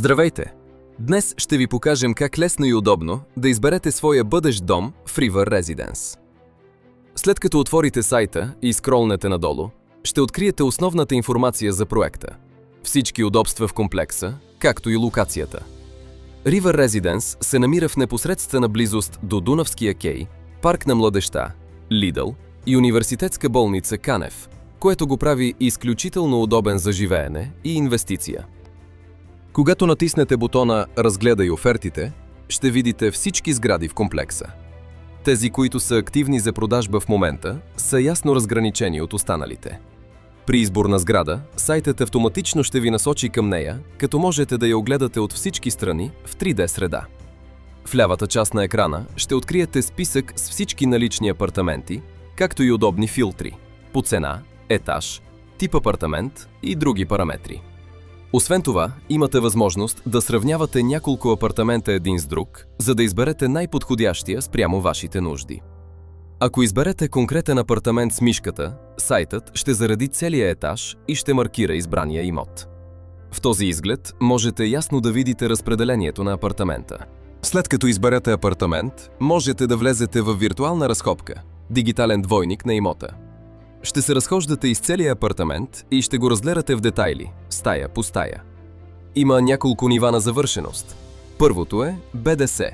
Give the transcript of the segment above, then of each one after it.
Здравейте! Днес ще ви покажем как лесно и удобно да изберете своя бъдещ дом в River Residence. След като отворите сайта и скролнете надолу, ще откриете основната информация за проекта, всички удобства в комплекса, както и локацията. River Residence се намира в непосредствена близост до Дунавския кей, парк на младежта, Лидъл и университетска болница Канев, което го прави изключително удобен за живеене и инвестиция. Когато натиснете бутона "Разгледай офертите", ще видите всички сгради в комплекса. Тези, които са активни за продажба в момента, са ясно разграничени от останалите. При избор на сграда, сайтът автоматично ще ви насочи към нея, като можете да я огледате от всички страни в 3D среда. В лявата част на екрана ще откриете списък с всички налични апартаменти, както и удобни филтри по цена, етаж, тип апартамент и други параметри. Освен това, имате възможност да сравнявате няколко апартамента един с друг, за да изберете най-подходящия спрямо вашите нужди. Ако изберете конкретен апартамент с мишката, сайтът ще зареди целия етаж и ще маркира избрания имот. В този изглед можете ясно да видите разпределението на апартамента. След като изберете апартамент, можете да влезете в виртуална разкопка, дигитален двойник на имота. Ще се разхождате из целия апартамент и ще го разгледате в детайли, стая по стая. Има няколко нива на завършеност. Първото е БДС.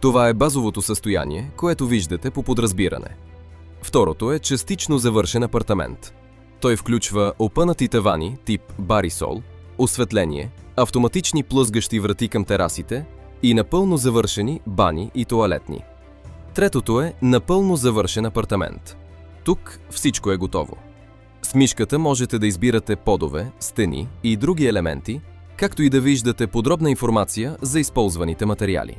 Това е базовото състояние, което виждате по подразбиране. Второто е частично завършен апартамент. Той включва опънати тавани тип барисол, осветление, автоматични плъзгащи врати към терасите и напълно завършени бани и тоалетни. Третото е напълно завършен апартамент. Тук всичко е готово. С мишката можете да избирате подове, стени и други елементи, както и да виждате подробна информация за използваните материали.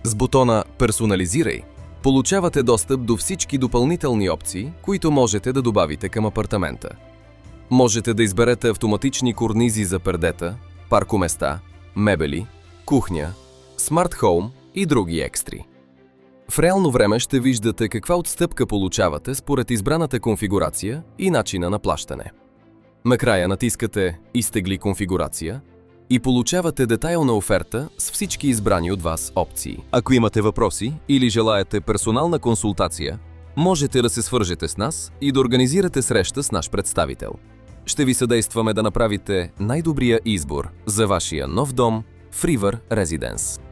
С бутона "Персонализирай" получавате достъп до всички допълнителни опции, които можете да добавите към апартамента. Можете да изберете автоматични корнизи за пердета, паркоместа, мебели, кухня, смарт хоум и други екстри. В реално време ще виждате каква отстъпка получавате според избраната конфигурация и начина на плащане. Накрая натискате "Изтегли конфигурация" и получавате детайлна оферта с всички избрани от вас опции. Ако имате въпроси или желаете персонална консултация, можете да се свържете с нас и да организирате среща с наш представител. Ще ви съдействаме да направите най-добрия избор за вашия нов дом в River Residence.